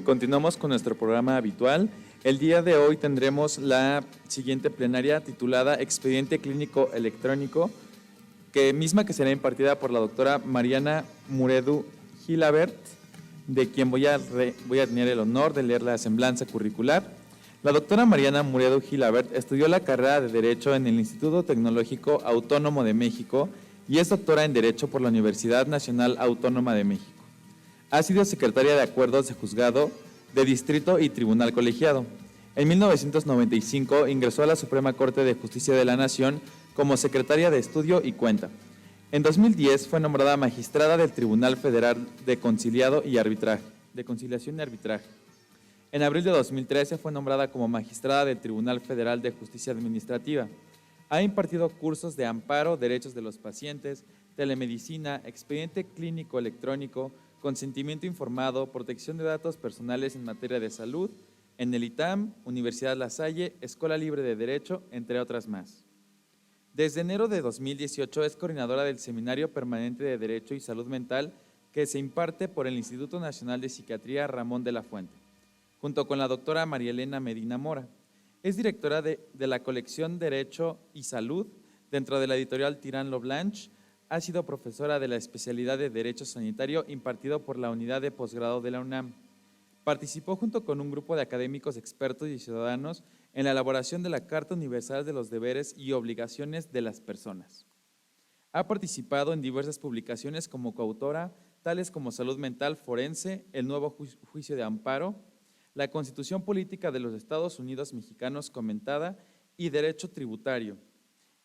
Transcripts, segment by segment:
Continuamos con nuestro programa habitual. El día de hoy tendremos la siguiente plenaria titulada Expediente Clínico Electrónico, misma que será impartida por la doctora Mariana Muredu Gilabert, de quien voy a tener el honor de leer la semblanza curricular. La doctora Mariana Muredu Gilabert estudió la carrera de Derecho en el Instituto Tecnológico Autónomo de México y es doctora en Derecho por la Universidad Nacional Autónoma de México. Ha sido secretaria de Acuerdos de Juzgado, de Distrito y Tribunal Colegiado. En 1995 ingresó a la Suprema Corte de Justicia de la Nación como secretaria de Estudio y Cuenta. En 2010 fue nombrada magistrada del Tribunal Federal de Conciliación y Arbitraje. En abril de 2013 fue nombrada como magistrada del Tribunal Federal de Justicia Administrativa. Ha impartido cursos de amparo, derechos de los pacientes, telemedicina, expediente clínico electrónico, consentimiento informado, protección de datos personales en materia de salud, en el ITAM, Universidad La Salle, Escuela Libre de Derecho, entre otras más. Desde enero de 2018 es coordinadora del Seminario Permanente de Derecho y Salud Mental que se imparte por el Instituto Nacional de Psiquiatría Ramón de la Fuente, junto con la doctora María Elena Medina Mora. Es directora de la colección Derecho y Salud dentro de la editorial Tirán Lo Blanche. Ha sido profesora de la especialidad de Derecho Sanitario impartido por la Unidad de Posgrado de la UNAM. Participó junto con un grupo de académicos expertos y ciudadanos en la elaboración de la Carta Universal de los Deberes y Obligaciones de las Personas. Ha participado en diversas publicaciones como coautora, tales como Salud Mental Forense, El Nuevo Juicio de Amparo, La Constitución Política de los Estados Unidos Mexicanos comentada y Derecho Tributario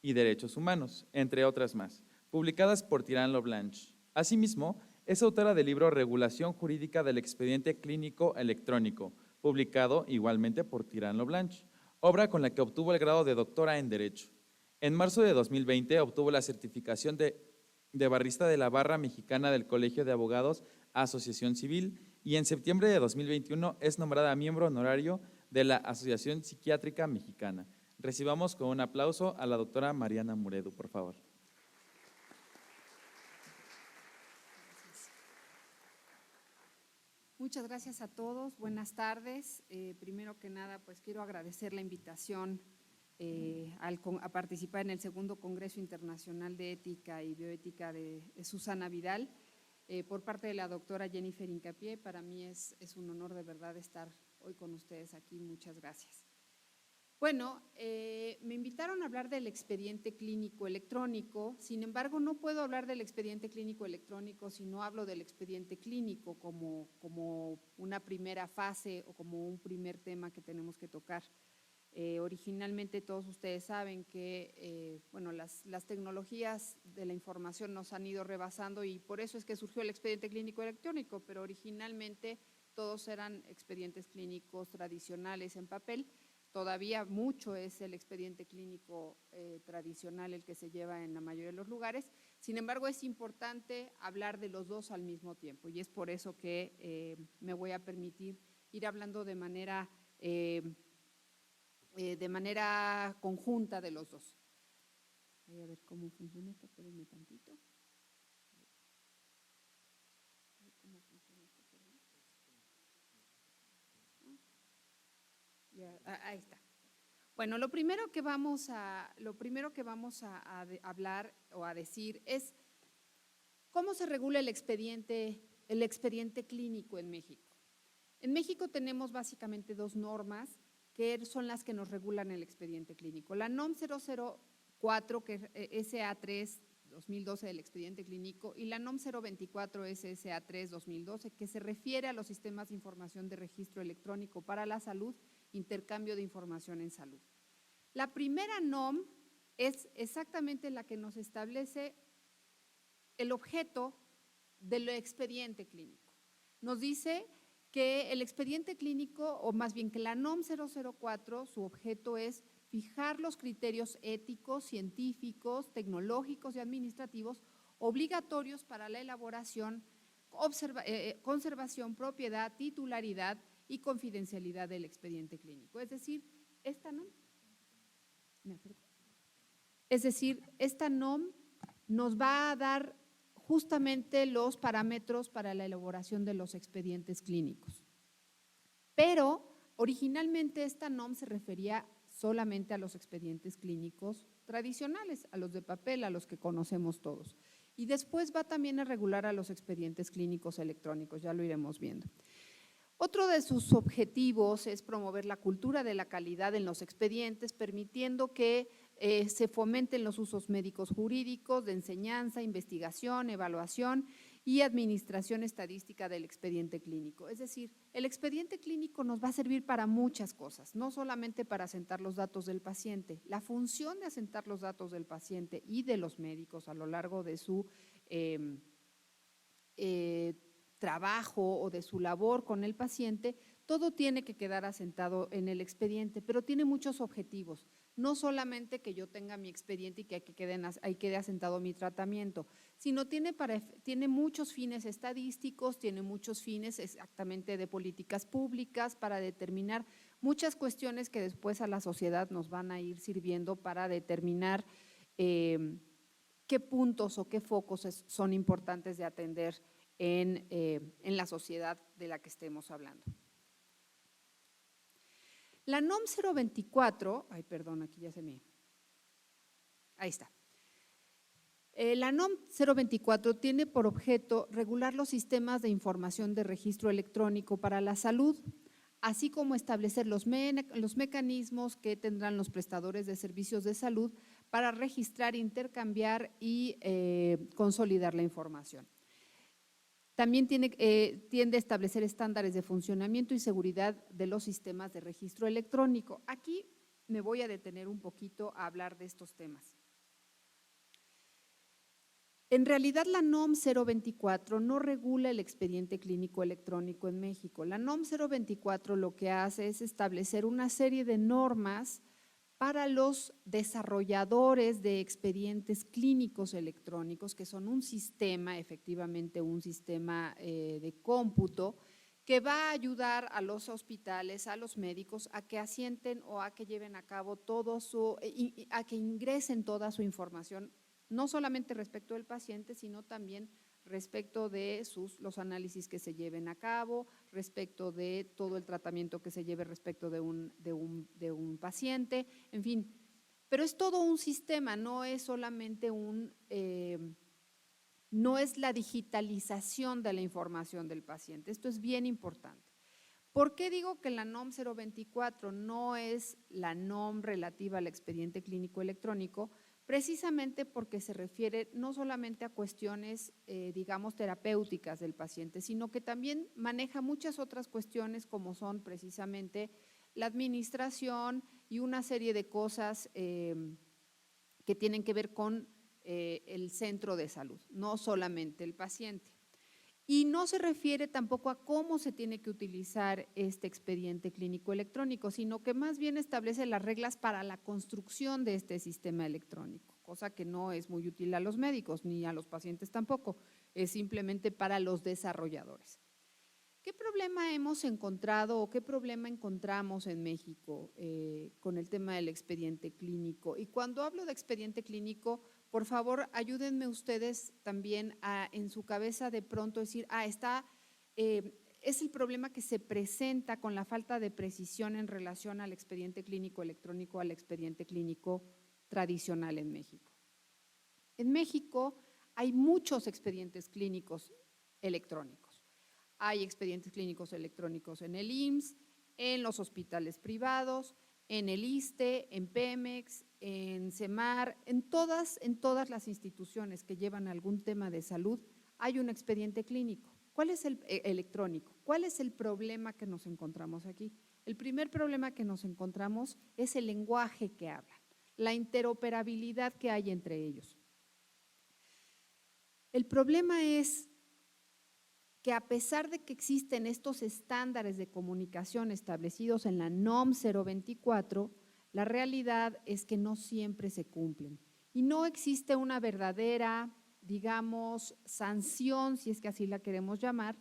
y Derechos Humanos, entre otras más, publicadas por Tirán Lo Blanche. Asimismo, es autora del libro Regulación Jurídica del Expediente Clínico Electrónico, publicado igualmente por Tirán Lo Blanche, obra con la que obtuvo el grado de doctora en Derecho. En marzo de 2020 obtuvo la certificación de barrista de la Barra Mexicana del Colegio de Abogados Asociación Civil y en septiembre de 2021 es nombrada miembro honorario de la Asociación Psiquiátrica Mexicana. Recibamos con un aplauso a la doctora Mariana Muredu, por favor. Muchas gracias a todos, buenas tardes. Primero que nada, pues quiero agradecer la invitación a participar en el segundo Congreso Internacional de Ética y Bioética de Susana Vidal por parte de la doctora Jennifer Hincapié. Para mí es un honor de verdad estar hoy con ustedes aquí, muchas gracias. Bueno, me invitaron a hablar del expediente clínico electrónico, sin embargo no puedo hablar del expediente clínico electrónico si no hablo del expediente clínico como una primera fase o como un primer tema que tenemos que tocar. Originalmente todos ustedes saben que bueno, las tecnologías de la información nos han ido rebasando y por eso es que surgió el expediente clínico electrónico, pero originalmente todos eran expedientes clínicos tradicionales en papel. Todavía mucho es el expediente clínico tradicional el que se lleva en la mayoría de los lugares. Sin embargo, es importante hablar de los dos al mismo tiempo y es por eso que me voy a permitir ir hablando de manera conjunta de los dos. Voy a ver cómo funciona esto, espérenme tantito. Ahí está. Bueno, lo primero que vamos a hablar o a decir es cómo se regula el expediente clínico en México. En México tenemos básicamente dos normas que son las que nos regulan el expediente clínico. La NOM 004, que es SA3 2012 del expediente clínico, y la NOM 024 SSA3 2012, que se refiere a los sistemas de información de registro electrónico para la salud, intercambio de información en salud. La primera NOM es exactamente la que nos establece el objeto del expediente clínico. Nos dice que el expediente clínico, o más bien que la NOM 004, su objeto es fijar los criterios éticos, científicos, tecnológicos y administrativos obligatorios para la elaboración, conservación, propiedad, titularidad y confidencialidad del expediente clínico. Es decir, esta NOM nos va a dar justamente los parámetros para la elaboración de los expedientes clínicos. Pero originalmente esta NOM se refería solamente a los expedientes clínicos tradicionales, a los de papel, a los que conocemos todos. Y después va también a regular a los expedientes clínicos electrónicos, ya lo iremos viendo. Otro de sus objetivos es promover la cultura de la calidad en los expedientes, permitiendo que se fomenten los usos médicos jurídicos, de enseñanza, investigación, evaluación y administración estadística del expediente clínico. Es decir, el expediente clínico nos va a servir para muchas cosas, no solamente para asentar los datos del paciente. La función de asentar los datos del paciente y de los médicos a lo largo de su trabajo o de su labor con el paciente, todo tiene que quedar asentado en el expediente, pero tiene muchos objetivos. No solamente que yo tenga mi expediente y que ahí quede asentado mi tratamiento, sino tiene muchos fines estadísticos, tiene muchos fines exactamente de políticas públicas para determinar muchas cuestiones que después a la sociedad nos van a ir sirviendo para determinar qué puntos o qué focos son importantes de atender en la sociedad de la que estemos hablando. La NOM 024, ahí está. La NOM 024 tiene por objeto regular los sistemas de información de registro electrónico para la salud, así como establecer los mecanismos que tendrán los prestadores de servicios de salud para registrar, intercambiar y consolidar la información. También tiende a establecer estándares de funcionamiento y seguridad de los sistemas de registro electrónico. Aquí me voy a detener un poquito a hablar de estos temas. En realidad, la NOM 024 no regula el expediente clínico electrónico en México. La NOM 024 lo que hace es establecer una serie de normas para los desarrolladores de expedientes clínicos electrónicos, que son un sistema, efectivamente un sistema de cómputo, que va a ayudar a los hospitales, a los médicos, a que asienten o a que lleven a cabo a que ingresen toda su información, no solamente respecto del paciente, sino también respecto de los análisis que se lleven a cabo, respecto de todo el tratamiento que se lleve respecto de un paciente, en fin. Pero es todo un sistema, no es solamente no es la digitalización de la información del paciente. Esto es bien importante. ¿Por qué digo que la NOM 024 no es la NOM relativa al expediente clínico electrónico? Precisamente porque se refiere no solamente a cuestiones, digamos, terapéuticas del paciente, sino que también maneja muchas otras cuestiones como son precisamente la administración y una serie de cosas que tienen que ver con el centro de salud, no solamente el paciente. Y no se refiere tampoco a cómo se tiene que utilizar este expediente clínico electrónico, sino que más bien establece las reglas para la construcción de este sistema electrónico, cosa que no es muy útil a los médicos ni a los pacientes tampoco, es simplemente para los desarrolladores. ¿Qué problema hemos encontrado o qué problema encontramos en México con el tema del expediente clínico? Y cuando hablo de expediente clínico, por favor, ayúdenme ustedes también a en su cabeza de pronto decir, es el problema que se presenta con la falta de precisión en relación al expediente clínico electrónico, al expediente clínico tradicional en México. En México hay muchos expedientes clínicos electrónicos. Hay expedientes clínicos electrónicos en el IMSS, en los hospitales privados, en el ISSSTE, en Pemex, en CEMAR, en todas las instituciones que llevan algún tema de salud, hay un expediente clínico. ¿Cuál es el electrónico? ¿Cuál es el problema que nos encontramos aquí? El primer problema que nos encontramos es el lenguaje que hablan, la interoperabilidad que hay entre ellos. El problema es que a pesar de que existen estos estándares de comunicación establecidos en la NOM 024, la realidad es que no siempre se cumplen y no existe una verdadera, digamos, sanción, si es que así la queremos llamar,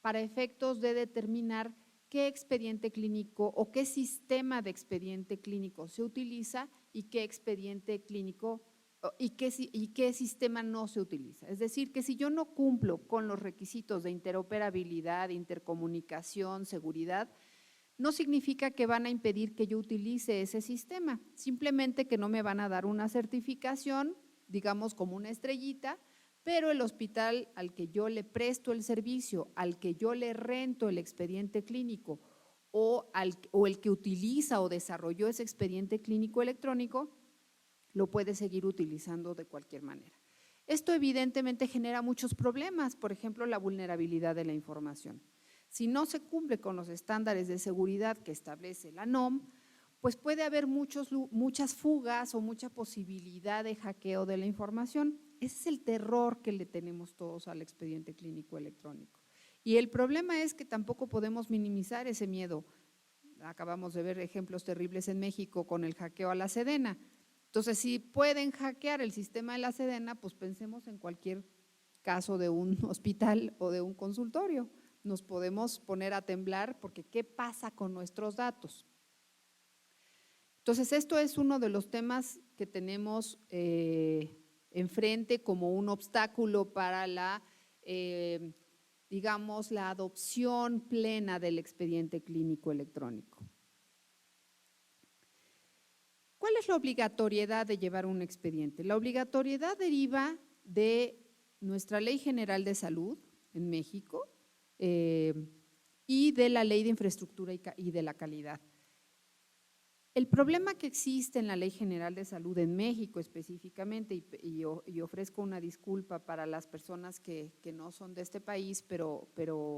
para efectos de determinar qué expediente clínico o qué sistema de expediente clínico se utiliza y qué expediente clínico y qué sistema no se utiliza. Es decir, que si yo no cumplo con los requisitos de interoperabilidad, intercomunicación, seguridad, no significa que van a impedir que yo utilice ese sistema, simplemente que no me van a dar una certificación, digamos como una estrellita, pero el hospital al que yo le presto el servicio, al que yo le rento el expediente clínico o el que utiliza o desarrolló ese expediente clínico electrónico, lo puede seguir utilizando de cualquier manera. Esto evidentemente genera muchos problemas, por ejemplo, la vulnerabilidad de la información. Si no se cumple con los estándares de seguridad que establece la NOM, pues puede haber muchas fugas o mucha posibilidad de hackeo de la información. Ese es el terror que le tenemos todos al expediente clínico electrónico. Y el problema es que tampoco podemos minimizar ese miedo. Acabamos de ver ejemplos terribles en México con el hackeo a la Sedena. Entonces, si pueden hackear el sistema de la Sedena, pues pensemos en cualquier caso de un hospital o de un consultorio. Nos podemos poner a temblar porque ¿qué pasa con nuestros datos? Entonces, esto es uno de los temas que tenemos enfrente como un obstáculo para la, digamos, la adopción plena del expediente clínico electrónico. ¿Cuál es la obligatoriedad de llevar un expediente? La obligatoriedad deriva de nuestra Ley General de Salud en México y de la Ley de Infraestructura y de la Calidad. El problema que existe en la Ley General de Salud en México específicamente, y ofrezco una disculpa para las personas que no son de este país, pero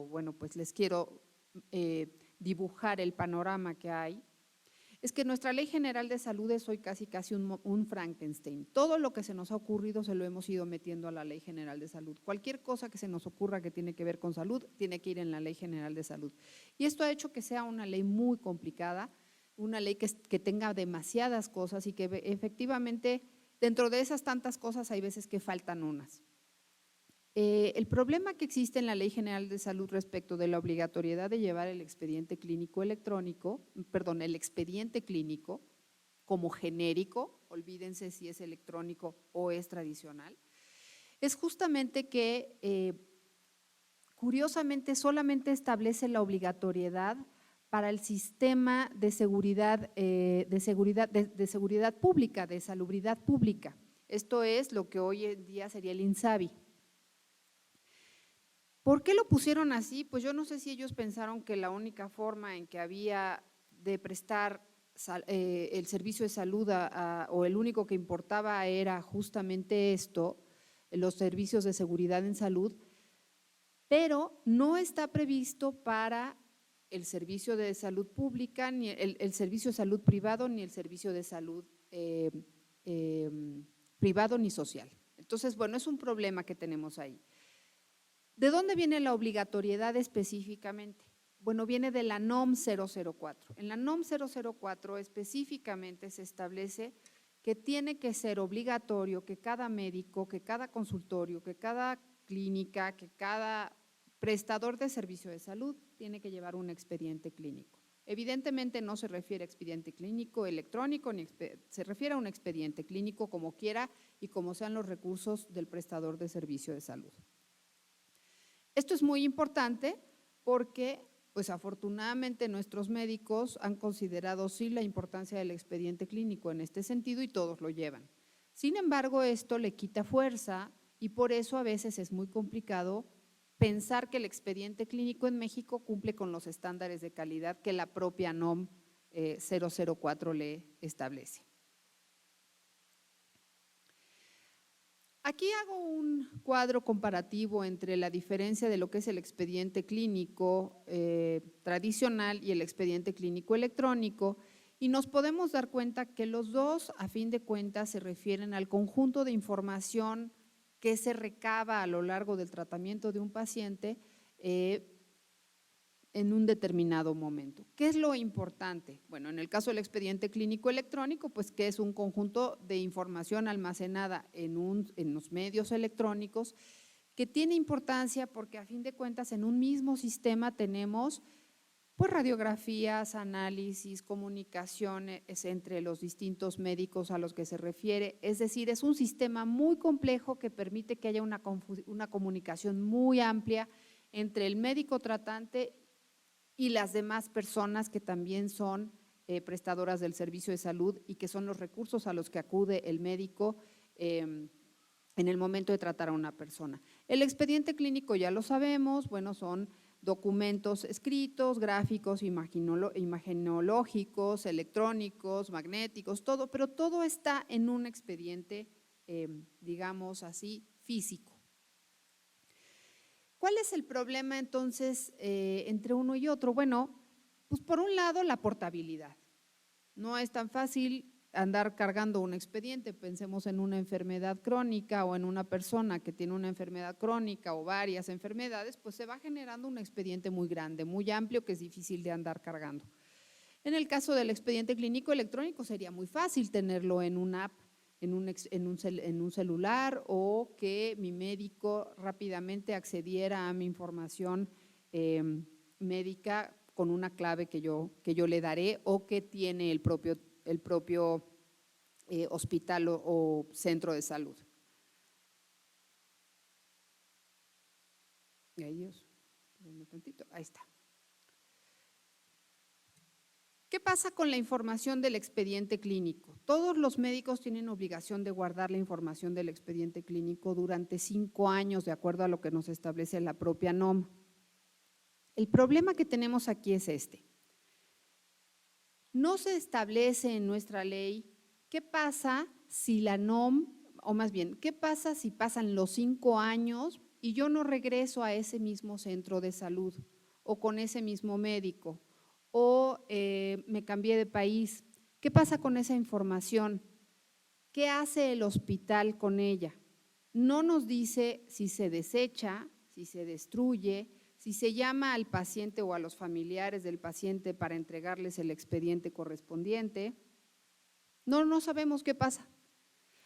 bueno, pues les quiero dibujar el panorama que hay, es que nuestra Ley General de Salud es hoy casi un Frankenstein. Todo lo que se nos ha ocurrido se lo hemos ido metiendo a la Ley General de Salud. Cualquier cosa que se nos ocurra que tiene que ver con salud, tiene que ir en la Ley General de Salud. Y esto ha hecho que sea una ley muy complicada, una ley que tenga demasiadas cosas y que efectivamente dentro de esas tantas cosas hay veces que faltan unas. El problema que existe en la Ley General de Salud respecto de la obligatoriedad de llevar el expediente clínico electrónico, perdón, el expediente clínico como genérico, olvídense si es electrónico o es tradicional, es justamente que curiosamente solamente establece la obligatoriedad para el sistema de seguridad pública, de salubridad pública. Esto es lo que hoy en día sería el INSABI. ¿Por qué lo pusieron así? Pues yo no sé si ellos pensaron que la única forma en que había de prestar el servicio de salud o el único que importaba era justamente esto, los servicios de seguridad en salud, pero no está previsto para el servicio de salud pública, ni el servicio de salud privado, ni el servicio de salud privado ni social. Entonces, bueno, es un problema que tenemos ahí. ¿De dónde viene la obligatoriedad específicamente? Bueno, viene de la NOM 004. En la NOM 004 específicamente se establece que tiene que ser obligatorio que cada médico, que cada consultorio, que cada clínica, que cada prestador de servicio de salud tiene que llevar un expediente clínico. Evidentemente no se refiere a expediente clínico electrónico, ni se refiere a un expediente clínico como quiera y como sean los recursos del prestador de servicio de salud. Esto es muy importante porque, pues afortunadamente nuestros médicos han considerado sí la importancia del expediente clínico en este sentido y todos lo llevan. Sin embargo, esto le quita fuerza y por eso a veces es muy complicado pensar que el expediente clínico en México cumple con los estándares de calidad que la propia NOM 004 le establece. Aquí hago un cuadro comparativo entre la diferencia de lo que es el expediente clínico tradicional y el expediente clínico electrónico y nos podemos dar cuenta que los dos a fin de cuentas se refieren al conjunto de información que se recaba a lo largo del tratamiento de un paciente en un determinado momento. ¿Qué es lo importante? Bueno, en el caso del expediente clínico electrónico, pues que es un conjunto de información almacenada en los medios electrónicos que tiene importancia porque a fin de cuentas en un mismo sistema tenemos pues radiografías, análisis, comunicaciones entre los distintos médicos a los que se refiere, es decir, es un sistema muy complejo que permite que haya una comunicación muy amplia entre el médico tratante y las demás personas que también son prestadoras del servicio de salud y que son los recursos a los que acude el médico en el momento de tratar a una persona. El expediente clínico ya lo sabemos, bueno, son documentos escritos, gráficos, imagenológicos, electrónicos, magnéticos, todo, pero todo está en un expediente, digamos así, físico. ¿Cuál es el problema entonces entre uno y otro? Bueno, pues por un lado la portabilidad. No es tan fácil andar cargando un expediente, pensemos en una enfermedad crónica o en una persona que tiene una enfermedad crónica o varias enfermedades, pues se va generando un expediente muy grande, muy amplio, que es difícil de andar cargando. En el caso del expediente clínico electrónico sería muy fácil tenerlo en una app, en un celular, o que mi médico rápidamente accediera a mi información médica con una clave que yo le daré o que tiene el propio hospital o centro de salud. Ay Dios, un tantito, ahí está. ¿Qué pasa con la información del expediente clínico? Todos los médicos tienen obligación de guardar la información del expediente clínico durante 5 años, de acuerdo a lo que nos establece la propia NOM. El problema que tenemos aquí es este. No se establece en nuestra ley qué pasa si la NOM, o más bien, qué pasa si pasan los 5 años y yo no regreso a ese mismo centro de salud o con ese mismo médico, o me cambié de país. ¿Qué pasa con esa información? ¿Qué hace el hospital con ella? No nos dice si se desecha, si se destruye, si se llama al paciente o a los familiares del paciente para entregarles el expediente correspondiente. No sabemos qué pasa.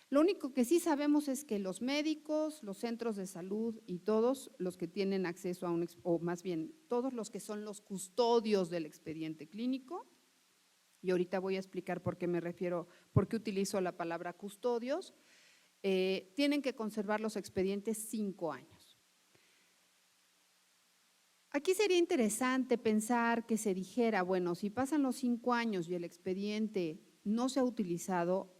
Lo único que sí sabemos es que los médicos, los centros de salud y todos los que tienen acceso a o más bien todos los que son los custodios del expediente clínico, y ahorita voy a explicar por qué utilizo la palabra custodios, tienen que conservar los expedientes 5 años. Aquí sería interesante pensar que se dijera, bueno, si pasan los 5 años y el expediente no se ha utilizado,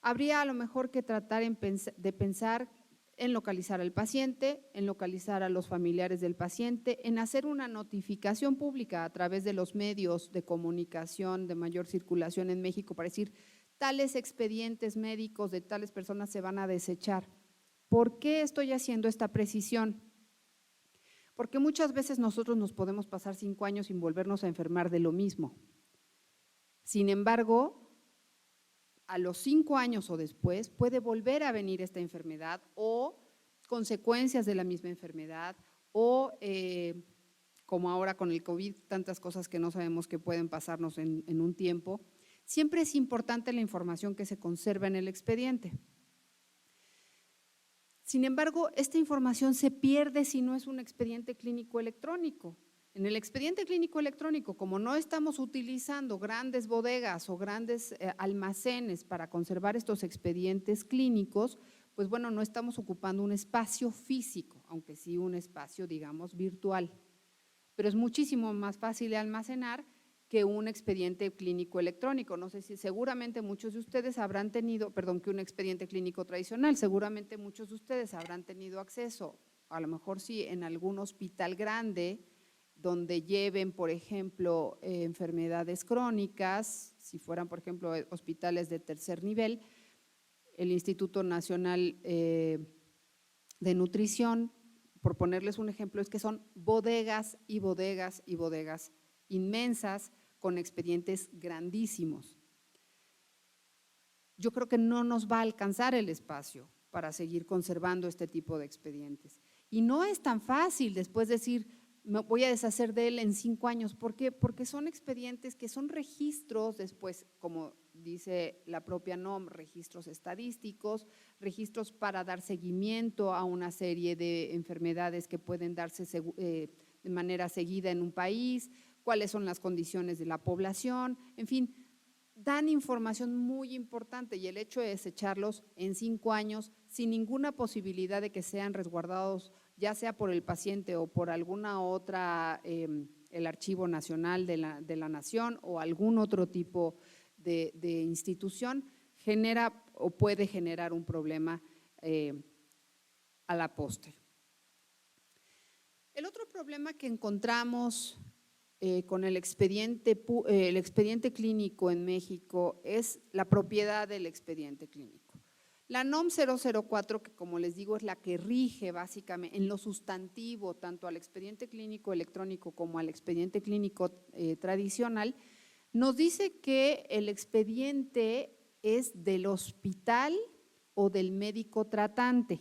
habría a lo mejor que tratar de pensar en localizar al paciente, en localizar a los familiares del paciente, en hacer una notificación pública a través de los medios de comunicación de mayor circulación en México para decir, tales expedientes médicos de tales personas se van a desechar. ¿Por qué estoy haciendo esta precisión? Porque muchas veces nosotros nos podemos pasar 5 años sin volvernos a enfermar de lo mismo. Sin embargo, a los 5 años o después puede volver a venir esta enfermedad o consecuencias de la misma enfermedad o como ahora con el COVID, tantas cosas que no sabemos que pueden pasarnos en un tiempo. Siempre es importante la información que se conserva en el expediente. Sin embargo, esta información se pierde si no es un expediente clínico electrónico. En el expediente clínico electrónico, como no estamos utilizando grandes bodegas o grandes almacenes para conservar estos expedientes clínicos, pues bueno, no estamos ocupando un espacio físico, aunque sí un espacio, digamos, virtual. Pero es muchísimo más fácil de almacenar que un expediente clínico electrónico. No sé si seguramente muchos de ustedes habrán tenido, que un expediente clínico tradicional, seguramente muchos de ustedes habrán tenido acceso, a lo mejor sí, en algún hospital grande, donde lleven, por ejemplo, enfermedades crónicas, si fueran, por ejemplo, hospitales de tercer nivel, el Instituto Nacional de Nutrición, por ponerles un ejemplo, es que son bodegas y bodegas y bodegas inmensas con expedientes grandísimos. Yo creo que no nos va a alcanzar el espacio para seguir conservando este tipo de expedientes. Y no es tan fácil después decir, me voy a deshacer de él en 5 años. ¿Por qué? Porque son expedientes que son registros después, como dice la propia NOM, registros estadísticos, registros para dar seguimiento a una serie de enfermedades que pueden darse de manera seguida en un país, cuáles son las condiciones de la población, en fin, dan información muy importante y el hecho de desecharlos en 5 años sin ninguna posibilidad de que sean resguardados, ya sea por el paciente o por alguna otra el Archivo Nacional de la Nación o algún otro tipo de institución, genera o puede generar un problema a la postre. El otro problema que encontramos con el expediente clínico en México es la propiedad del expediente clínico. La NOM 004, que como les digo es la que rige básicamente en lo sustantivo tanto al expediente clínico electrónico como al expediente clínico tradicional, nos dice que el expediente es del hospital o del médico tratante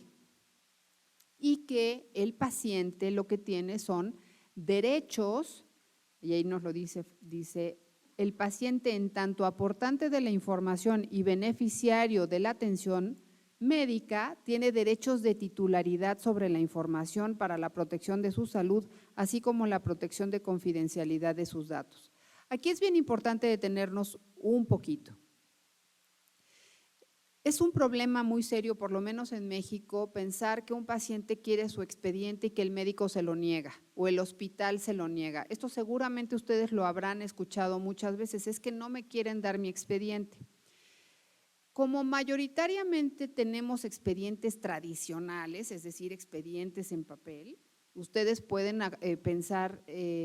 y que el paciente lo que tiene son derechos, y ahí nos lo dice el paciente en tanto aportante de la información y beneficiario de la atención médica tiene derechos de titularidad sobre la información para la protección de su salud, así como la protección de confidencialidad de sus datos. Aquí es bien importante detenernos un poquito. Es un problema muy serio, por lo menos en México, pensar que un paciente quiere su expediente y que el médico se lo niega o el hospital se lo niega. Esto seguramente ustedes lo habrán escuchado muchas veces, es que no me quieren dar mi expediente. Como mayoritariamente tenemos expedientes tradicionales, es decir, expedientes en papel, ustedes pueden pensar,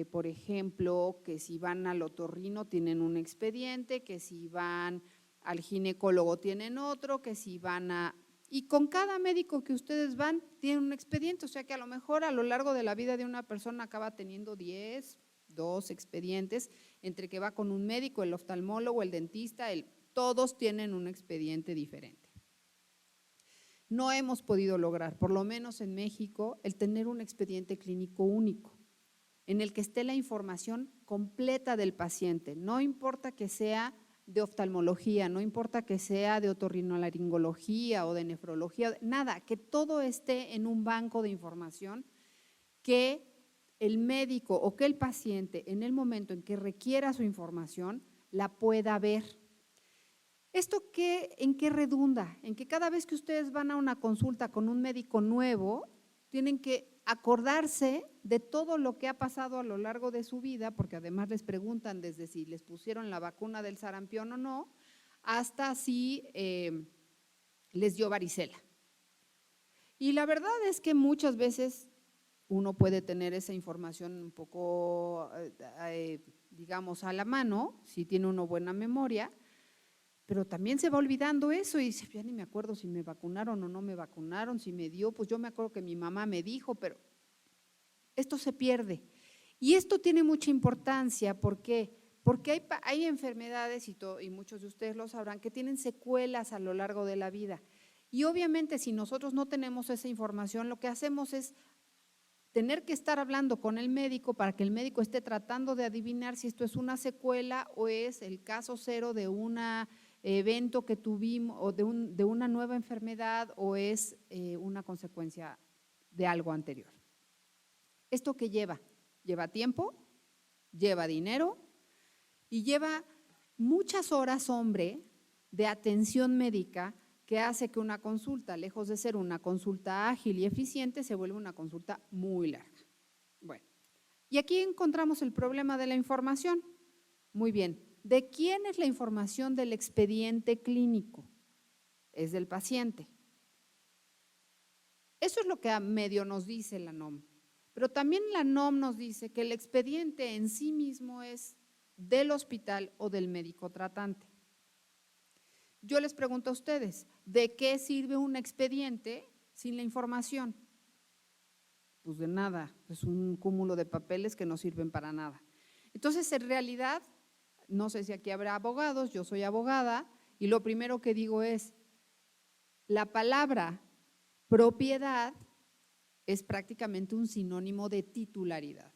por ejemplo, que si van al otorrino tienen un expediente, que si van al ginecólogo tienen otro, que si van a… Y con cada médico que ustedes van tienen un expediente, o sea que a lo mejor a lo largo de la vida de una persona acaba teniendo 10, 12 expedientes, entre que va con un médico, el oftalmólogo, el dentista, todos tienen un expediente diferente. No hemos podido lograr, por lo menos en México, el tener un expediente clínico único, en el que esté la información completa del paciente, no importa que sea de oftalmología, no importa que sea de otorrinolaringología o de nefrología, nada, que todo esté en un banco de información que el médico o que el paciente en el momento en que requiera su información la pueda ver. ¿Esto en qué redunda? En que cada vez que ustedes van a una consulta con un médico nuevo, tienen que acordarse de todo lo que ha pasado a lo largo de su vida, porque además les preguntan desde si les pusieron la vacuna del sarampión o no, hasta si les dio varicela. Y la verdad es que muchas veces uno puede tener esa información un poco, digamos, a la mano, si tiene uno buena memoria, pero también se va olvidando eso y dice, ya ni me acuerdo si me vacunaron o no me vacunaron, si me dio, pues yo me acuerdo que mi mamá me dijo, pero esto se pierde. Y esto tiene mucha importancia, ¿por qué? Porque hay enfermedades, y muchos de ustedes lo sabrán, que tienen secuelas a lo largo de la vida. Y obviamente si nosotros no tenemos esa información, lo que hacemos es tener que estar hablando con el médico para que el médico esté tratando de adivinar si esto es una secuela o es el caso cero de un evento que tuvimos o de una nueva enfermedad o es una consecuencia de algo anterior. ¿Esto qué lleva? Lleva tiempo, lleva dinero y lleva muchas horas, hombre, de atención médica que hace que una consulta, lejos de ser una consulta ágil y eficiente, se vuelve una consulta muy larga. Bueno, y aquí encontramos el problema de la información. Muy bien, ¿de quién es la información del expediente clínico? Es del paciente. Eso es lo que a medio nos dice la NOM. Pero también la NOM nos dice que el expediente en sí mismo es del hospital o del médico tratante. Yo les pregunto a ustedes, ¿de qué sirve un expediente sin la información? Pues de nada, es un cúmulo de papeles que no sirven para nada. Entonces, en realidad, no sé si aquí habrá abogados, yo soy abogada, y lo primero que digo es, la palabra propiedad es prácticamente un sinónimo de titularidad.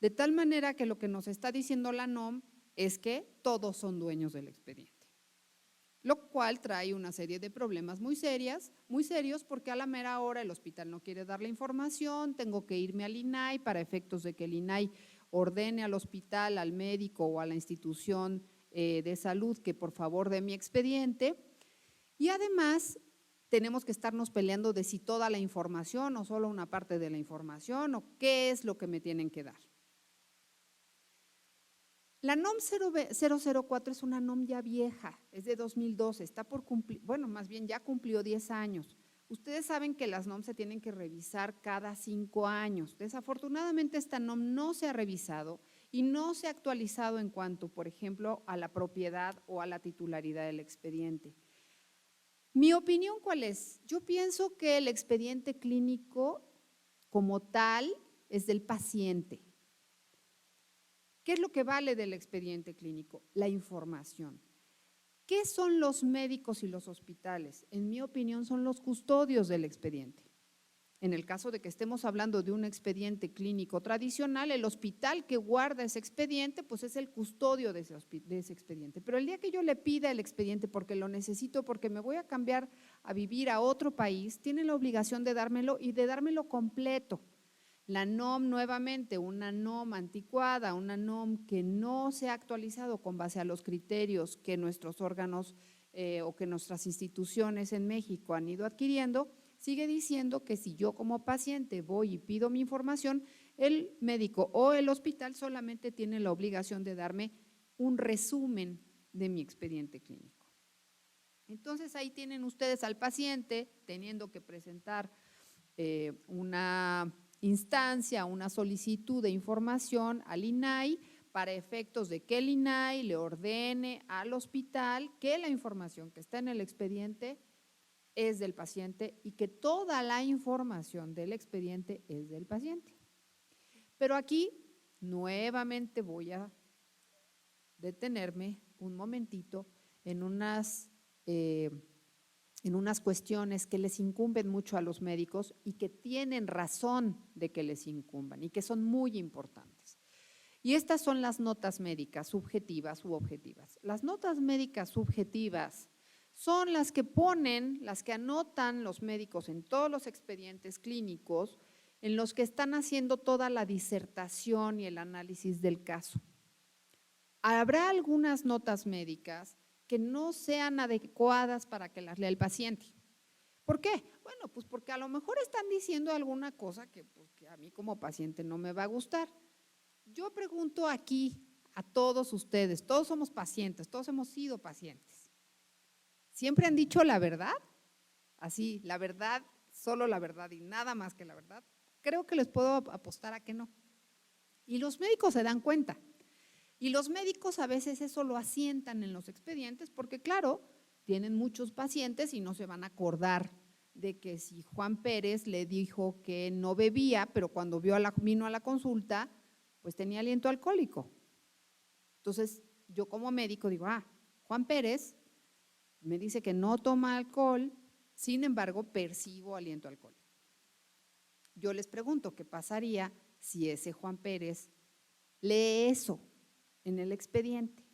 De tal manera que lo que nos está diciendo la NOM es que todos son dueños del expediente. Lo cual trae una serie de problemas muy serios, porque a la mera hora el hospital no quiere dar la información, tengo que irme al INAI para efectos de que el INAI ordene al hospital, al médico o a la institución de salud que por favor dé mi expediente. Y además tenemos que estarnos peleando de si toda la información o solo una parte de la información o qué es lo que me tienen que dar. La NOM 004 es una NOM ya vieja, es de 2012, está por cumplir, bueno, más bien ya cumplió 10 años. Ustedes saben que las NOM se tienen que revisar cada 5 años. Desafortunadamente esta NOM no se ha revisado y no se ha actualizado en cuanto, por ejemplo, a la propiedad o a la titularidad del expediente. Mi opinión, ¿cuál es? Yo pienso que el expediente clínico como tal es del paciente. ¿Qué es lo que vale del expediente clínico? La información. ¿Qué son los médicos y los hospitales? En mi opinión, son los custodios del expediente. En el caso de que estemos hablando de un expediente clínico tradicional, el hospital que guarda ese expediente, pues es el custodio de ese expediente. Pero el día que yo le pida el expediente porque lo necesito, porque me voy a cambiar a vivir a otro país, tienen la obligación de dármelo y de dármelo completo. La NOM nuevamente, una NOM anticuada, una NOM que no se ha actualizado con base a los criterios que nuestros órganos o que nuestras instituciones en México han ido adquiriendo, sigue diciendo que si yo como paciente voy y pido mi información, el médico o el hospital solamente tiene la obligación de darme un resumen de mi expediente clínico. Entonces ahí tienen ustedes al paciente teniendo que presentar una instancia, una solicitud de información al INAI para efectos de que el INAI le ordene al hospital que la información que está en el expediente es del paciente y que toda la información del expediente es del paciente. Pero aquí nuevamente voy a detenerme un momentito en unas cuestiones que les incumben mucho a los médicos y que tienen razón de que les incumban y que son muy importantes. Y estas son las notas médicas subjetivas u objetivas. Las notas médicas subjetivas son las que ponen, las que anotan los médicos en todos los expedientes clínicos en los que están haciendo toda la disertación y el análisis del caso. Habrá algunas notas médicas que no sean adecuadas para que las lea el paciente. ¿Por qué? Bueno, pues porque a lo mejor están diciendo alguna cosa que, pues, que a mí como paciente no me va a gustar. Yo pregunto aquí a todos ustedes, todos somos pacientes, todos hemos sido pacientes. ¿Siempre han dicho la verdad? Así, la verdad, solo la verdad y nada más que la verdad. Creo que les puedo apostar a que no. Y los médicos se dan cuenta. Y los médicos a veces eso lo asientan en los expedientes porque, claro, tienen muchos pacientes y no se van a acordar de que si Juan Pérez le dijo que no bebía, pero cuando vino a la consulta, pues tenía aliento alcohólico. Entonces, yo como médico digo, Juan Pérez me dice que no toma alcohol, sin embargo, percibo aliento alcohólico. Yo les pregunto, ¿qué pasaría si ese Juan Pérez lee eso en el expediente?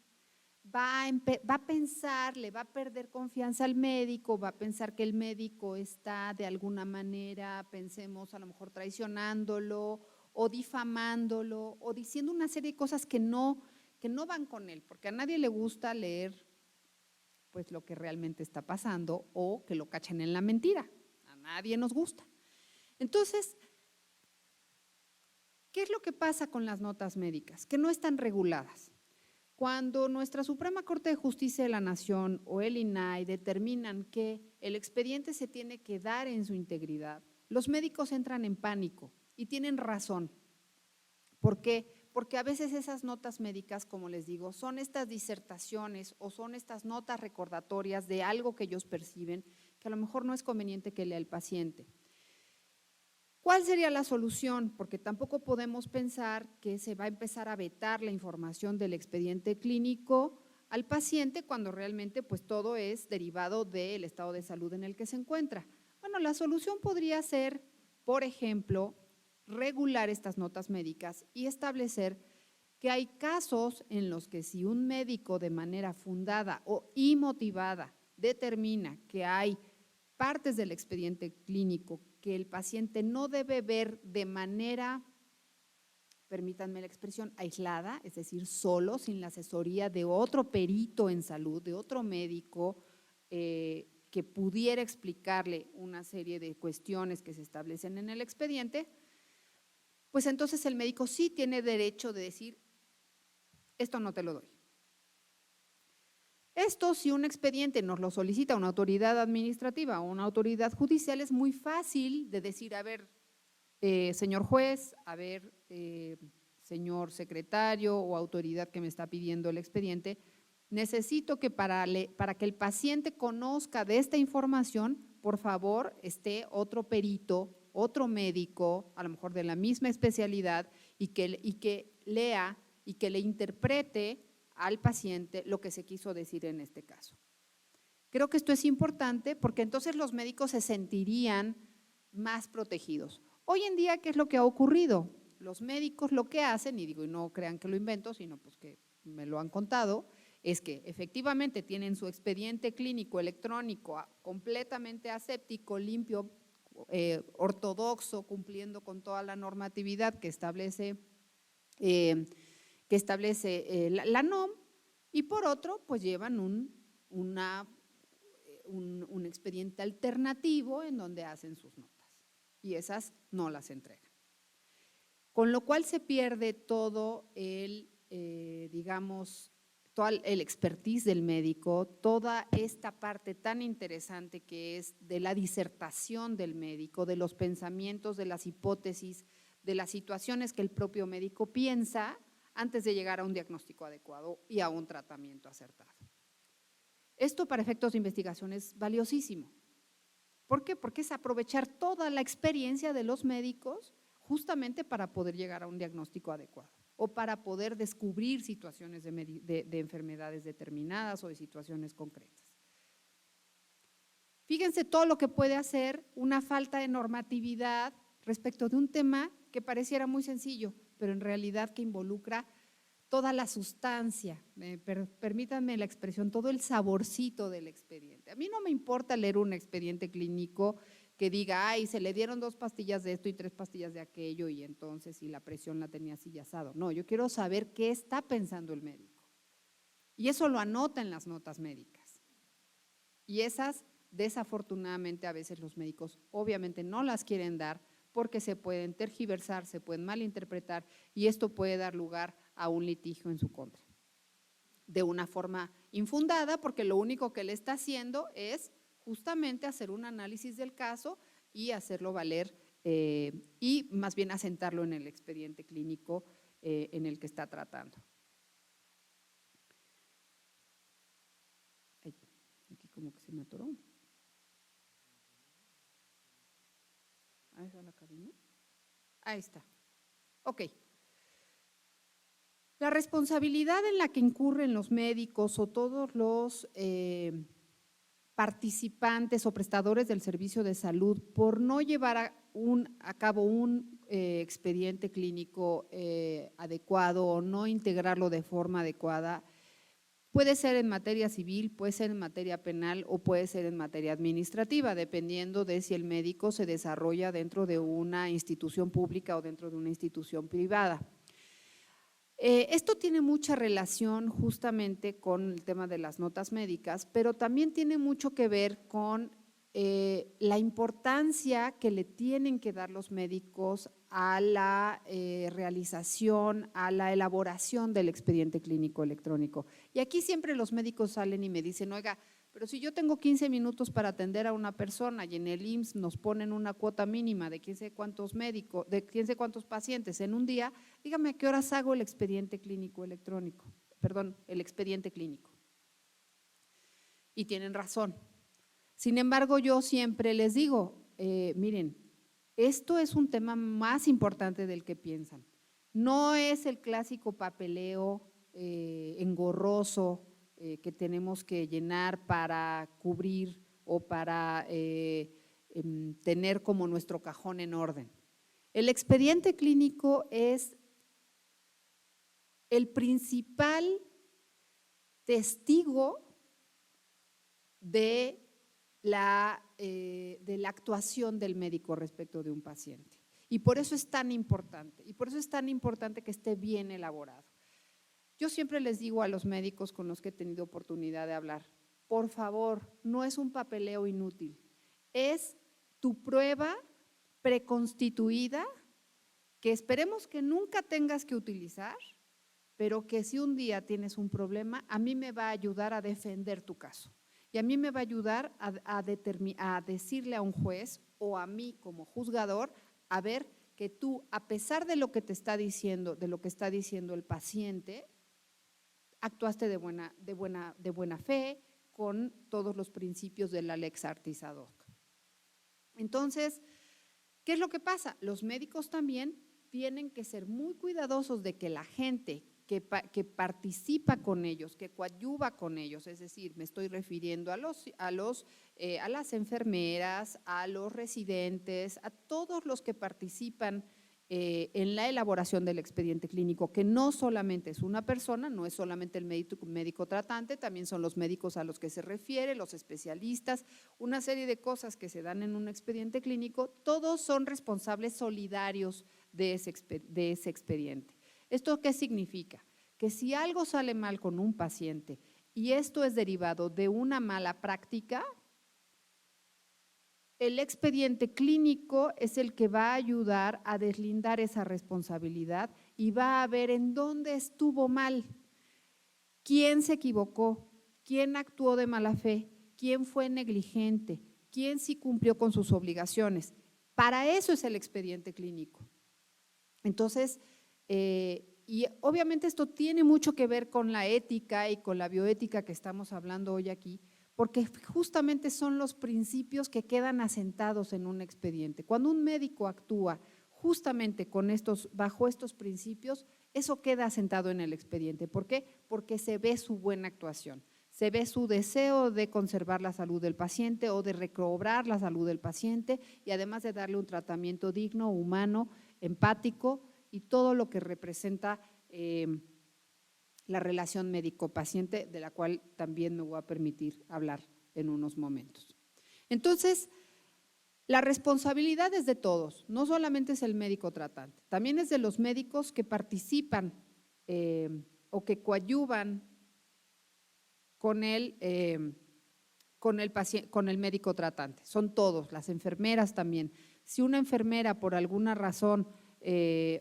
Va a pensar, le va a perder confianza al médico, va a pensar que el médico está de alguna manera, pensemos a lo mejor traicionándolo o difamándolo o diciendo una serie de cosas que no van con él, porque a nadie le gusta leer pues lo que realmente está pasando o que lo cachen en la mentira, a nadie nos gusta. Entonces, ¿qué es lo que pasa con las notas médicas? Que no están reguladas. Cuando nuestra Suprema Corte de Justicia de la Nación o el INAI determinan que el expediente se tiene que dar en su integridad, los médicos entran en pánico y tienen razón. ¿Por qué? Porque a veces esas notas médicas, como les digo, son estas disertaciones o son estas notas recordatorias de algo que ellos perciben que a lo mejor no es conveniente que lea el paciente. ¿Cuál sería la solución? Porque tampoco podemos pensar que se va a empezar a vetar la información del expediente clínico al paciente cuando realmente pues todo es derivado del estado de salud en el que se encuentra. Bueno, la solución podría ser, por ejemplo, regular estas notas médicas y establecer que hay casos en los que si un médico de manera fundada y motivada determina que hay partes del expediente clínico que el paciente no debe ver de manera, permítanme la expresión, aislada, es decir, solo, sin la asesoría de otro perito en salud, de otro médico que pudiera explicarle una serie de cuestiones que se establecen en el expediente, pues entonces el médico sí tiene derecho de decir, esto no te lo doy. Esto, si un expediente nos lo solicita una autoridad administrativa o una autoridad judicial, es muy fácil de decir, a ver, señor juez, a ver, señor secretario o autoridad que me está pidiendo el expediente, necesito que para que el paciente conozca de esta información, por favor, esté otro perito, otro médico, a lo mejor de la misma especialidad, y que lea y que le interprete al paciente lo que se quiso decir en este caso. Creo que esto es importante porque entonces los médicos se sentirían más protegidos. Hoy en día, ¿qué es lo que ha ocurrido? Los médicos lo que hacen, y digo, y no crean que lo invento, sino pues que me lo han contado, es que efectivamente tienen su expediente clínico electrónico completamente aséptico, limpio, ortodoxo, cumpliendo con toda la normatividad que establece la NOM, y por otro, pues llevan un expediente alternativo en donde hacen sus notas, y esas no las entregan. Con lo cual se pierde todo digamos, todo el expertise del médico, toda esta parte tan interesante que es de la disertación del médico, de los pensamientos, de las hipótesis, de las situaciones que el propio médico piensa antes de llegar a un diagnóstico adecuado y a un tratamiento acertado. Esto para efectos de investigación es valiosísimo. ¿Por qué? Porque es aprovechar toda la experiencia de los médicos justamente para poder llegar a un diagnóstico adecuado o para poder descubrir situaciones de enfermedades determinadas o de situaciones concretas. Fíjense todo lo que puede hacer una falta de normatividad respecto de un tema que pareciera muy sencillo, pero en realidad que involucra toda la sustancia, permítanme la expresión, todo el saborcito del expediente. A mí no me importa leer un expediente clínico que diga, ay, se le dieron 2 pastillas de esto y 3 pastillas de aquello y entonces si la presión la tenía así y asado. No, yo quiero saber qué está pensando el médico. Y eso lo anota en las notas médicas. Y esas, desafortunadamente, a veces los médicos obviamente no las quieren dar porque se pueden tergiversar, se pueden malinterpretar y esto puede dar lugar a un litigio en su contra. De una forma infundada, porque lo único que le está haciendo es justamente hacer un análisis del caso y hacerlo valer y más bien asentarlo en el expediente clínico en el que está tratando. Ay, aquí como que se me atoró. ¿Ahí está la cabina? Ahí está. Ok. La responsabilidad en la que incurren los médicos o todos los participantes o prestadores del servicio de salud por no llevar a cabo un expediente clínico adecuado o no integrarlo de forma adecuada, puede ser en materia civil, puede ser en materia penal o puede ser en materia administrativa, dependiendo de si el médico se desarrolla dentro de una institución pública o dentro de una institución privada. Esto tiene mucha relación justamente con el tema de las notas médicas, pero también tiene mucho que ver con la importancia que le tienen que dar los médicos a la realización, a la elaboración del expediente clínico electrónico. Y aquí siempre los médicos salen y me dicen, oiga, pero si yo tengo 15 minutos para atender a una persona y en el IMSS nos ponen una cuota mínima de quién sé cuántos médicos, de quién sé cuántos pacientes en un día, dígame a qué horas hago el expediente clínico electrónico, perdón, el expediente clínico. Y tienen razón. Sin embargo, yo siempre les digo, miren, esto es un tema más importante del que piensan. No es el clásico papeleo engorroso que tenemos que llenar para cubrir o para tener como nuestro cajón en orden. El expediente clínico es el principal testigo de la actuación del médico respecto de un paciente. Y por eso es tan importante, que esté bien elaborado. Yo siempre les digo a los médicos con los que he tenido oportunidad de hablar, por favor, no es un papeleo inútil, es tu prueba preconstituida que esperemos que nunca tengas que utilizar pero que si un día tienes un problema, a mí me va a ayudar a defender tu caso. Y a mí me va a ayudar a decirle a un juez o a mí como juzgador, a ver que tú, a pesar de lo que te está diciendo, de lo que está diciendo el paciente, actuaste de buena fe con todos los principios de la lex artis ad hoc. Entonces, ¿qué es lo que pasa? Los médicos también tienen que ser muy cuidadosos de que la gente que participa con ellos, que coadyuva con ellos, es decir, me estoy refiriendo a las enfermeras, a los residentes, a todos los que participan en la elaboración del expediente clínico, que no solamente es una persona, no es solamente el médico tratante, también son los médicos a los que se refiere, los especialistas, una serie de cosas que se dan en un expediente clínico, todos son responsables solidarios de ese expediente. ¿Esto qué significa? Que si algo sale mal con un paciente y esto es derivado de una mala práctica, el expediente clínico es el que va a ayudar a deslindar esa responsabilidad y va a ver en dónde estuvo mal, quién se equivocó, quién actuó de mala fe, quién fue negligente, quién sí cumplió con sus obligaciones. Para eso es el expediente clínico. Entonces, y obviamente esto tiene mucho que ver con la ética y con la bioética que estamos hablando hoy aquí, porque justamente son los principios que quedan asentados en un expediente. Cuando un médico actúa justamente bajo estos principios, eso queda asentado en el expediente. ¿Por qué? Porque se ve su buena actuación, se ve su deseo de conservar la salud del paciente o de recobrar la salud del paciente y además de darle un tratamiento digno, humano, empático y todo lo que representa la relación médico-paciente, de la cual también me voy a permitir hablar en unos momentos. Entonces, la responsabilidad es de todos, no solamente es el médico tratante, también es de los médicos que participan o que coadyuvan con el médico tratante, son todos, las enfermeras también. Si una enfermera por alguna razón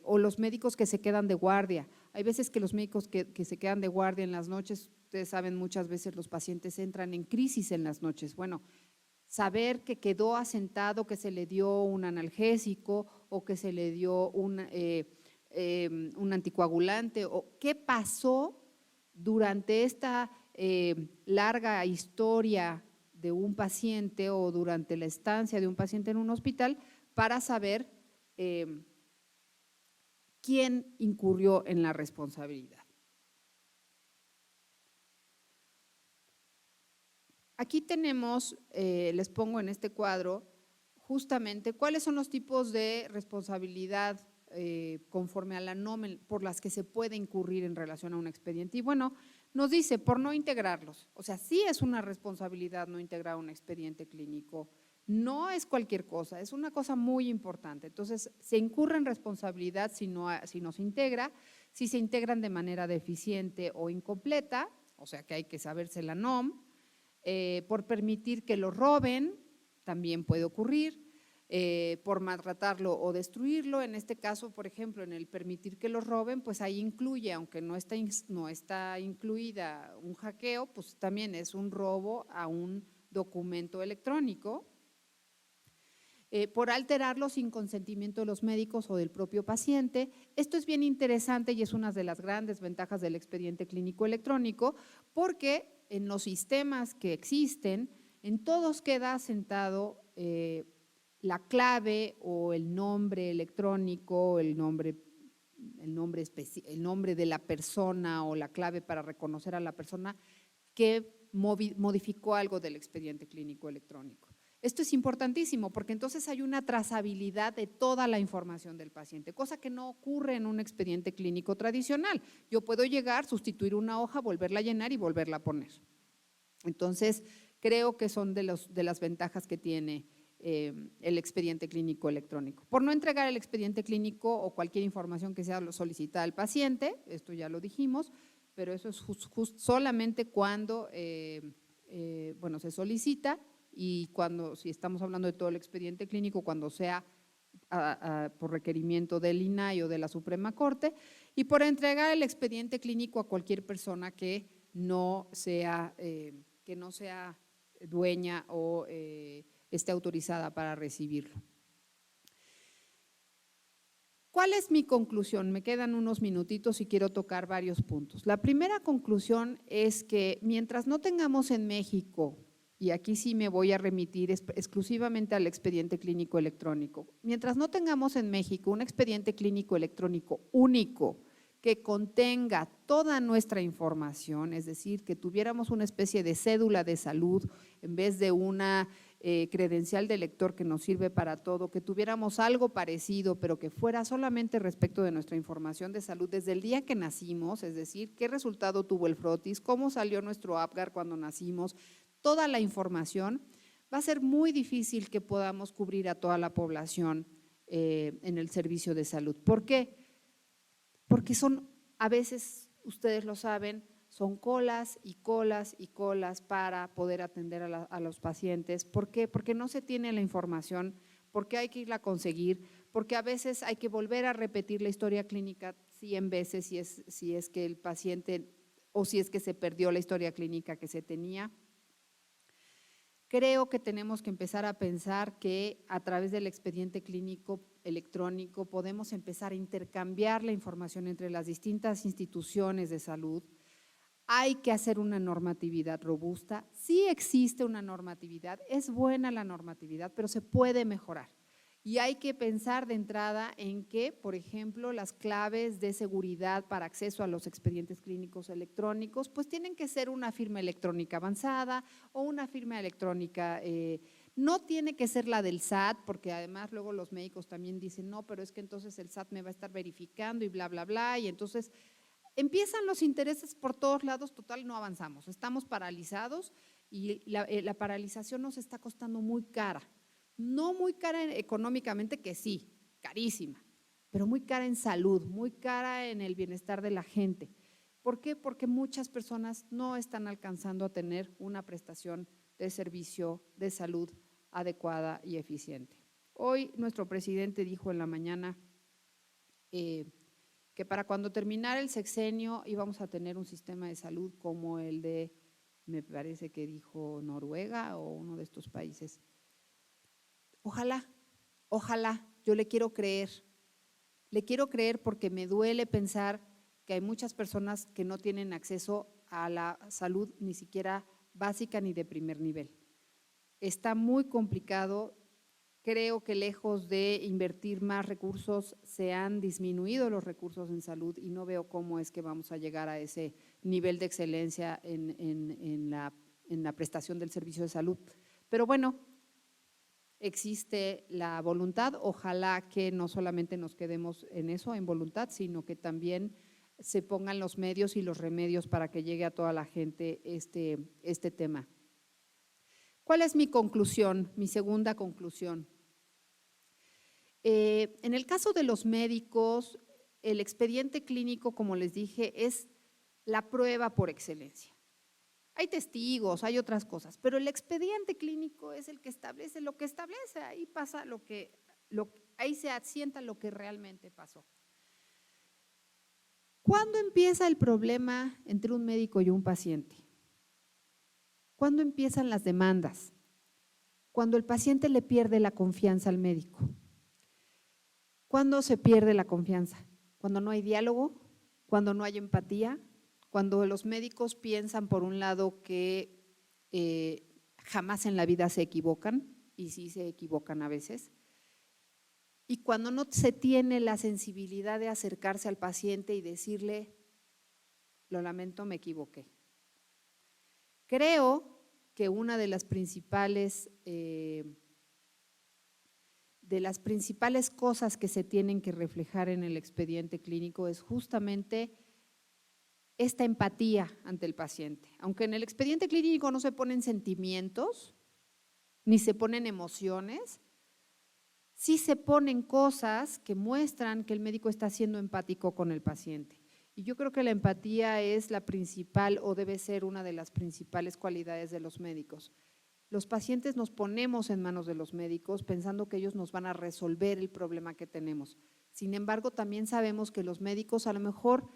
o los médicos que se quedan de guardia, hay veces que los médicos que se quedan de guardia en las noches, ustedes saben, muchas veces los pacientes entran en crisis en las noches. Bueno, saber que quedó asentado, que se le dio un analgésico o que se le dio un anticoagulante o qué pasó durante esta larga historia de un paciente o durante la estancia de un paciente en un hospital para saber quién incurrió en la responsabilidad. Aquí tenemos, les pongo en este cuadro, justamente cuáles son los tipos de responsabilidad conforme a la NOM por las que se puede incurrir en relación a un expediente. Y bueno, nos dice por no integrarlos, o sea, sí es una responsabilidad no integrar un expediente clínico, no es cualquier cosa, es una cosa muy importante. Entonces, se incurre en responsabilidad si no se integra, si se integran de manera deficiente o incompleta, o sea que hay que saberse la NOM, por permitir que lo roben, también puede ocurrir, por maltratarlo o destruirlo. En este caso, por ejemplo, en el permitir que lo roben, pues ahí incluye, aunque no está incluida un hackeo, pues también es un robo a un documento electrónico. Por alterarlo sin consentimiento de los médicos o del propio paciente. Esto es bien interesante y es una de las grandes ventajas del expediente clínico electrónico, porque en los sistemas que existen, en todos queda asentado la clave o el nombre electrónico, el nombre de la persona o la clave para reconocer a la persona que modificó algo del expediente clínico electrónico. Esto es importantísimo porque entonces hay una trazabilidad de toda la información del paciente, cosa que no ocurre en un expediente clínico tradicional. Yo puedo llegar, sustituir una hoja, volverla a llenar y volverla a poner. Entonces, creo que son de las ventajas que tiene el expediente clínico electrónico. Por no entregar el expediente clínico o cualquier información que sea solicitada al paciente, esto ya lo dijimos, pero eso es solamente cuando se solicita y cuando, si estamos hablando de todo el expediente clínico, cuando sea por requerimiento del INAI o de la Suprema Corte, y por entregar el expediente clínico a cualquier persona que no sea dueña o esté autorizada para recibirlo. ¿Cuál es mi conclusión? Me quedan unos minutitos y quiero tocar varios puntos. La primera conclusión es que mientras no tengamos en México, y aquí sí me voy a remitir exclusivamente al expediente clínico electrónico, mientras no tengamos en México un expediente clínico electrónico único que contenga toda nuestra información, es decir, que tuviéramos una especie de cédula de salud en vez de una credencial de lector que nos sirve para todo, que tuviéramos algo parecido, pero que fuera solamente respecto de nuestra información de salud desde el día que nacimos, es decir, qué resultado tuvo el frotis, cómo salió nuestro Apgar cuando nacimos, toda la información, va a ser muy difícil que podamos cubrir a toda la población en el servicio de salud. ¿Por qué? Porque son, a veces, ustedes lo saben, son colas y colas y colas para poder atender a los pacientes. ¿Por qué? Porque no se tiene la información, porque hay que irla a conseguir, porque a veces hay que volver a repetir la historia clínica 100 veces si es que el paciente o si es que se perdió la historia clínica que se tenía. Creo que tenemos que empezar a pensar que a través del expediente clínico electrónico podemos empezar a intercambiar la información entre las distintas instituciones de salud. Hay que hacer una normatividad robusta. Sí existe una normatividad, es buena la normatividad, pero se puede mejorar. Y hay que pensar de entrada en que, por ejemplo, las claves de seguridad para acceso a los expedientes clínicos electrónicos, pues tienen que ser una firma electrónica avanzada o una firma electrónica, no tiene que ser la del SAT, porque además luego los médicos también dicen, no, pero es que entonces el SAT me va a estar verificando y bla, bla, bla, y entonces empiezan los intereses por todos lados, total no avanzamos, estamos paralizados y la paralización nos está costando muy cara. No muy cara económicamente, que sí, carísima, pero muy cara en salud, muy cara en el bienestar de la gente. ¿Por qué? Porque muchas personas no están alcanzando a tener una prestación de servicio de salud adecuada y eficiente. Hoy nuestro presidente dijo en la mañana que para cuando terminara el sexenio íbamos a tener un sistema de salud como el de, me parece que dijo Noruega o uno de estos países. Ojalá, ojalá, yo le quiero creer porque me duele pensar que hay muchas personas que no tienen acceso a la salud ni siquiera básica ni de primer nivel. Está muy complicado, creo que lejos de invertir más recursos se han disminuido los recursos en salud y no veo cómo es que vamos a llegar a ese nivel de excelencia en la prestación del servicio de salud. Pero bueno, existe la voluntad, ojalá que no solamente nos quedemos en eso, en voluntad, sino que también se pongan los medios y los remedios para que llegue a toda la gente este tema. ¿Cuál es mi conclusión, mi segunda conclusión? En el caso de los médicos, el expediente clínico, como les dije, es la prueba por excelencia. Hay testigos, hay otras cosas, pero el expediente clínico es el que establece lo que establece, ahí pasa ahí se asienta lo que realmente pasó. ¿Cuándo empieza el problema entre un médico y un paciente? ¿Cuándo empiezan las demandas? Cuando el paciente le pierde la confianza al médico. ¿Cuándo se pierde la confianza? Cuando no hay diálogo, cuando no hay empatía, cuando los médicos piensan por un lado que jamás en la vida se equivocan, y sí se equivocan a veces, y cuando no se tiene la sensibilidad de acercarse al paciente y decirle, lo lamento, me equivoqué. Creo que una de las principales cosas que se tienen que reflejar en el expediente clínico es justamente esta empatía ante el paciente. Aunque en el expediente clínico no se ponen sentimientos, ni se ponen emociones, sí se ponen cosas que muestran que el médico está siendo empático con el paciente. Y yo creo que la empatía es la principal o debe ser una de las principales cualidades de los médicos. Los pacientes nos ponemos en manos de los médicos pensando que ellos nos van a resolver el problema que tenemos. Sin embargo, también sabemos que los médicos a lo mejor,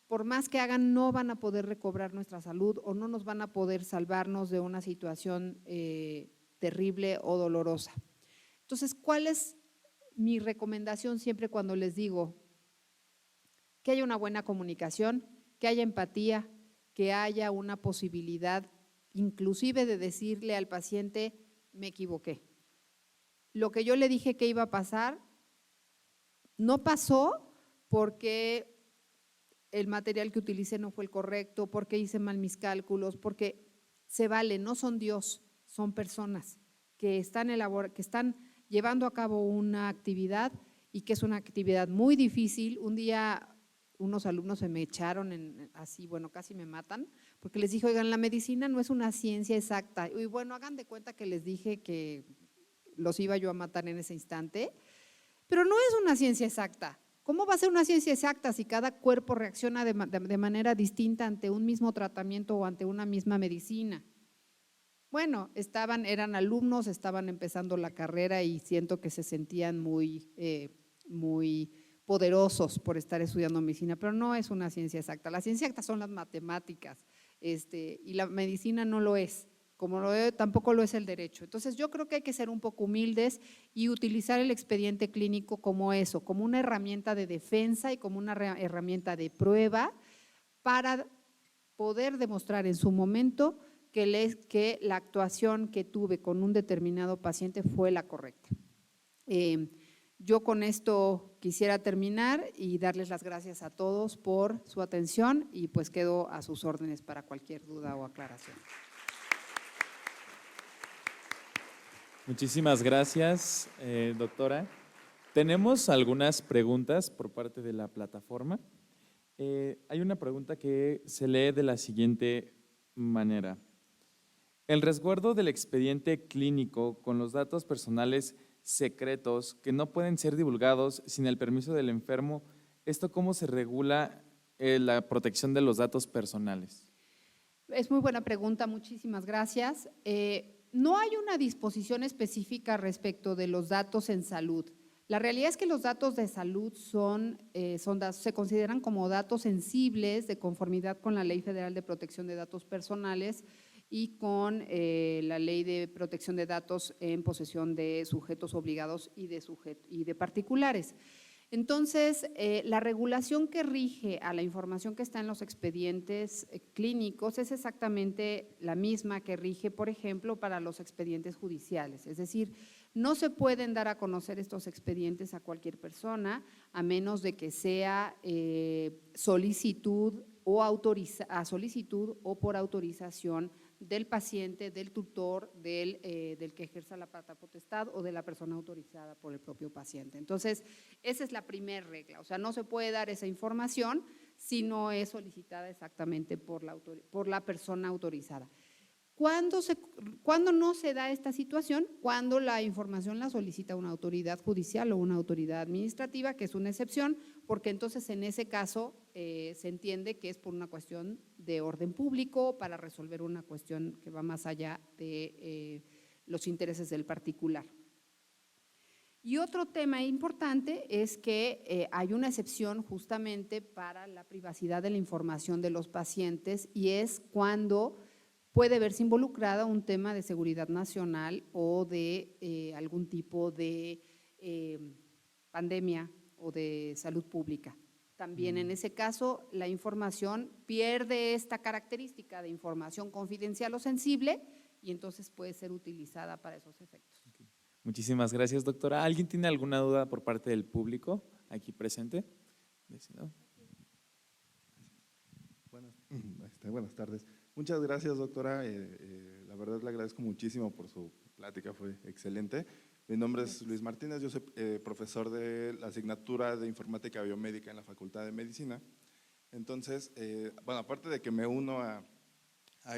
por más que hagan, no van a poder recobrar nuestra salud o no nos van a poder salvarnos de una situación terrible o dolorosa. Entonces, ¿cuál es mi recomendación siempre cuando les digo que haya una buena comunicación, que haya empatía, que haya una posibilidad inclusive de decirle al paciente, me equivoqué? Lo que yo le dije que iba a pasar, no pasó porque el material que utilicé no fue el correcto, porque hice mal mis cálculos, porque se vale, no son Dios, son personas que están llevando a cabo una actividad y que es una actividad muy difícil. Un día unos alumnos se me echaron así, bueno, casi me matan, porque les dije, oigan, la medicina no es una ciencia exacta. Y bueno, hagan de cuenta que les dije que los iba yo a matar en ese instante, pero no es una ciencia exacta. ¿Cómo va a ser una ciencia exacta si cada cuerpo reacciona de manera distinta ante un mismo tratamiento o ante una misma medicina? Bueno, eran alumnos, estaban empezando la carrera y siento que se sentían muy poderosos por estar estudiando medicina, pero no es una ciencia exacta. La ciencia exacta son las matemáticas, y la medicina no lo es, como tampoco lo es el derecho. Entonces yo creo que hay que ser un poco humildes y utilizar el expediente clínico como eso, como una herramienta de defensa y como una herramienta de prueba para poder demostrar en su momento que la actuación que tuve con un determinado paciente fue la correcta. Yo con esto quisiera terminar y darles las gracias a todos por su atención y pues quedo a sus órdenes para cualquier duda o aclaración. Muchísimas gracias, doctora. Tenemos algunas preguntas por parte de la plataforma. Hay una pregunta que se lee de la siguiente manera. El resguardo del expediente clínico con los datos personales secretos que no pueden ser divulgados sin el permiso del enfermo, ¿esto cómo se regula la protección de los datos personales? Es muy buena pregunta, muchísimas gracias. No hay una disposición específica respecto de los datos en salud. La realidad es que los datos de salud se consideran como datos sensibles de conformidad con la Ley Federal de Protección de Datos Personales y con la Ley de Protección de Datos en posesión de sujetos obligados y de particulares. Entonces, la regulación que rige a la información que está en los expedientes clínicos es exactamente la misma que rige, por ejemplo, para los expedientes judiciales. Es decir, no se pueden dar a conocer estos expedientes a cualquier persona, a menos de que sea solicitud o por autorización del paciente, del tutor, del que ejerza la patria potestad o de la persona autorizada por el propio paciente. Entonces, esa es la primera regla, o sea, no se puede dar esa información si no es solicitada exactamente por la persona autorizada. ¿Cuándo no se da esta situación? Cuando la información la solicita una autoridad judicial o una autoridad administrativa, que es una excepción, porque entonces en ese caso se entiende que es por una cuestión de orden público, para resolver una cuestión que va más allá de los intereses del particular. Y otro tema importante es que hay una excepción justamente para la privacidad de la información de los pacientes, y es cuando puede verse involucrada un tema de seguridad nacional o de algún tipo de pandemia o de salud pública. También en ese caso la información pierde esta característica de información confidencial o sensible y entonces puede ser utilizada para esos efectos. Okay. Muchísimas gracias, doctora. ¿Alguien tiene alguna duda por parte del público aquí presente? Buenas tardes. Muchas gracias, doctora. La verdad le agradezco muchísimo por su plática, fue excelente. Mi nombre es Luis Martínez, yo soy profesor de la asignatura de Informática Biomédica en la Facultad de Medicina. Entonces, bueno, aparte de que me uno a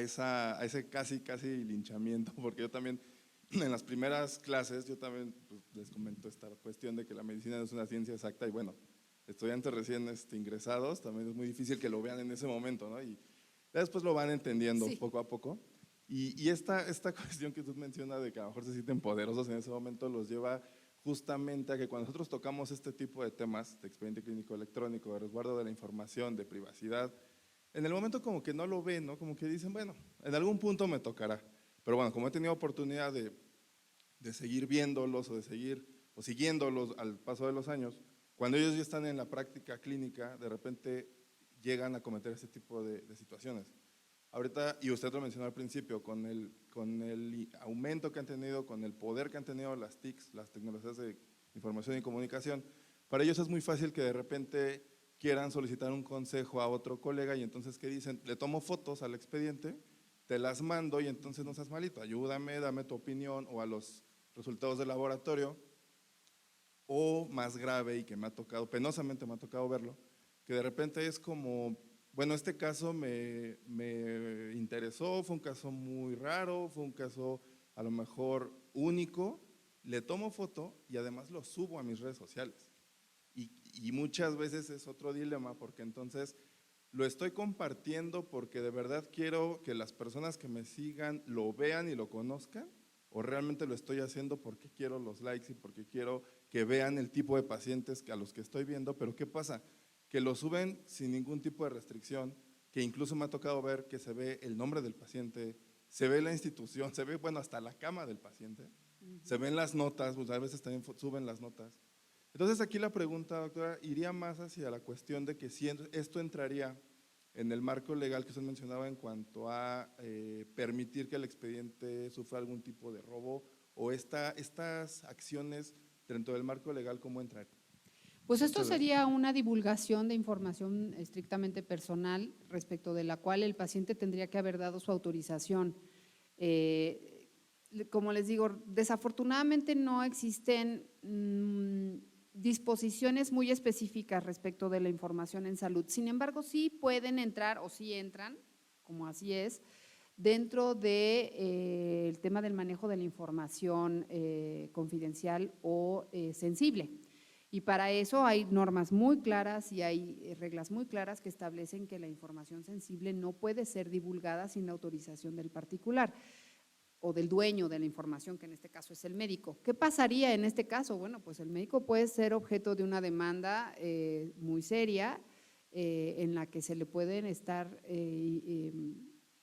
ese casi linchamiento, porque yo también en las primeras clases, yo también pues, les comento esta cuestión de que la medicina no es una ciencia exacta y bueno, estudiantes recién ingresados, también es muy difícil que lo vean en ese momento, ¿no? Y después lo van entendiendo poco a poco. Y esta cuestión que tú mencionas de que a lo mejor se sienten poderosos en ese momento los lleva justamente a que cuando nosotros tocamos este tipo de temas de expediente clínico electrónico, de resguardo de la información, de privacidad, en el momento como que no lo ven, ¿no? Como que dicen, bueno, en algún punto me tocará. Pero bueno, como he tenido oportunidad de seguir viéndolos o siguiéndolos al paso de los años, cuando ellos ya están en la práctica clínica, de repente llegan a cometer ese tipo de situaciones. Ahorita, y usted lo mencionó al principio, con el aumento que han tenido, con el poder que han tenido las TICs, las tecnologías de información y comunicación, para ellos es muy fácil que de repente quieran solicitar un consejo a otro colega y entonces, ¿qué dicen? Le tomo fotos al expediente, te las mando y entonces no seas malito, ayúdame, dame tu opinión o a los resultados del laboratorio. O más grave y que me ha tocado, penosamente me ha tocado verlo, que de repente es como, bueno, este caso me interesó, fue un caso muy raro, fue un caso a lo mejor único, le tomo foto y además lo subo a mis redes sociales. Y muchas veces es otro dilema porque entonces lo estoy compartiendo porque de verdad quiero que las personas que me sigan lo vean y lo conozcan, o realmente lo estoy haciendo porque quiero los likes y porque quiero que vean el tipo de pacientes a los que estoy viendo. Pero ¿qué pasa? Que lo suben sin ningún tipo de restricción, que incluso me ha tocado ver que se ve el nombre del paciente, se ve la institución, se ve, bueno, hasta la cama del paciente, se ven las notas, pues a veces también suben las notas. Entonces aquí la pregunta, doctora, iría más hacia la cuestión de que si esto entraría en el marco legal que usted mencionaba en cuanto a permitir que el expediente sufra algún tipo de robo, o estas acciones dentro del marco legal, ¿cómo entrar? Pues esto sería una divulgación de información estrictamente personal respecto de la cual el paciente tendría que haber dado su autorización. Como les digo, desafortunadamente no existen disposiciones muy específicas respecto de la información en salud. Sin embargo, sí pueden entrar o sí entran, como así es, dentro de, el tema del manejo de la información confidencial o sensible. Y para eso hay normas muy claras y hay reglas muy claras que establecen que la información sensible no puede ser divulgada sin autorización del particular o del dueño de la información, que en este caso es el médico. ¿Qué pasaría en este caso? Bueno, pues el médico puede ser objeto de una demanda muy seria en la que se le pueden estar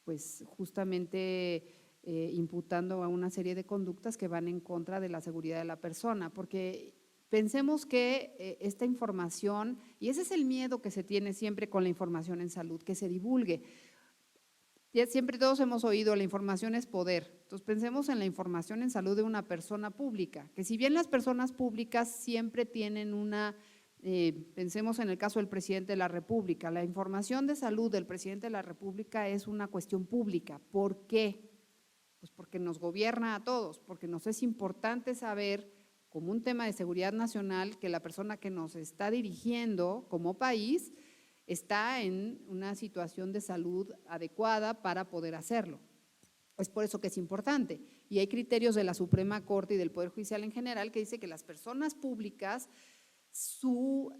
pues justamente imputando a una serie de conductas que van en contra de la seguridad de la persona, porque pensemos que esta información, y ese es el miedo que se tiene siempre con la información en salud, que se divulgue. Ya siempre todos hemos oído, la información es poder. Entonces pensemos en la información en salud de una persona pública, que si bien las personas públicas siempre tienen pensemos en el caso del presidente de la República, la información de salud del presidente de la República es una cuestión pública. ¿Por qué? Pues porque nos gobierna a todos, porque nos es importante saber, como un tema de seguridad nacional, que la persona que nos está dirigiendo como país está en una situación de salud adecuada para poder hacerlo. Es por eso que es importante. Y hay criterios de la Suprema Corte y del Poder Judicial en general que dice que las personas públicas, su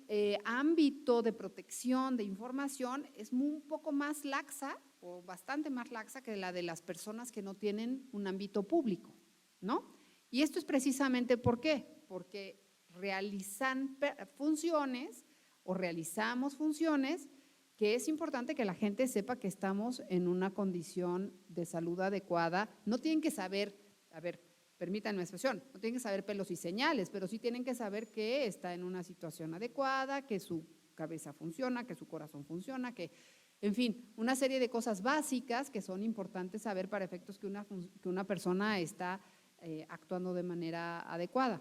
ámbito de protección de información es un poco más laxa o bastante más laxa que la de las personas que no tienen un ámbito público, ¿no? Y esto es precisamente ¿por qué? Porque realizan funciones o realizamos funciones que es importante que la gente sepa que estamos en una condición de salud adecuada. No tienen que saber, a ver, permítanme la expresión, no tienen que saber pelos y señales, pero sí tienen que saber que está en una situación adecuada, que su cabeza funciona, que su corazón funciona, que, en fin, una serie de cosas básicas que son importantes saber para efectos que una persona está actuando de manera adecuada.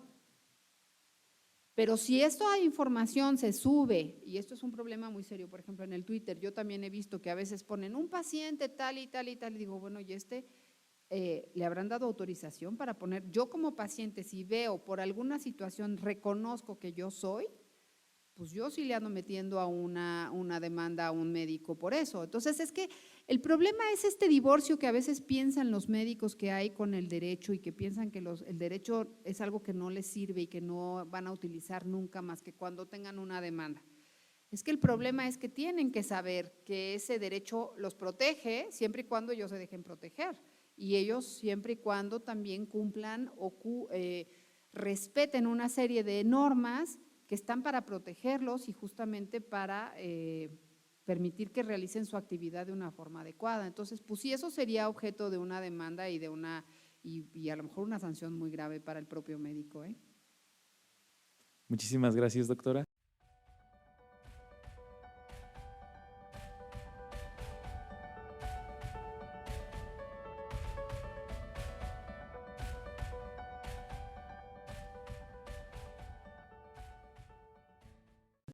Pero si esta información se sube, y esto es un problema muy serio, por ejemplo en el Twitter, yo también he visto que a veces ponen un paciente tal y tal y tal, y digo, bueno, ¿y le habrán dado autorización para poner? Yo como paciente, si veo por alguna situación, reconozco que yo soy, pues yo sí le ando metiendo a una demanda a un médico por eso. Entonces es que el problema es este divorcio que a veces piensan los médicos que hay con el derecho y que piensan que el derecho es algo que no les sirve y que no van a utilizar nunca más que cuando tengan una demanda. Es que el problema es que tienen que saber que ese derecho los protege siempre y cuando ellos se dejen proteger. y ellos siempre y cuando también cumplan o respeten una serie de normas que están para protegerlos y justamente para permitir que realicen su actividad de una forma adecuada. Entonces, pues sí, eso sería objeto de una demanda y y a lo mejor una sanción muy grave para el propio médico. Muchísimas gracias, doctora.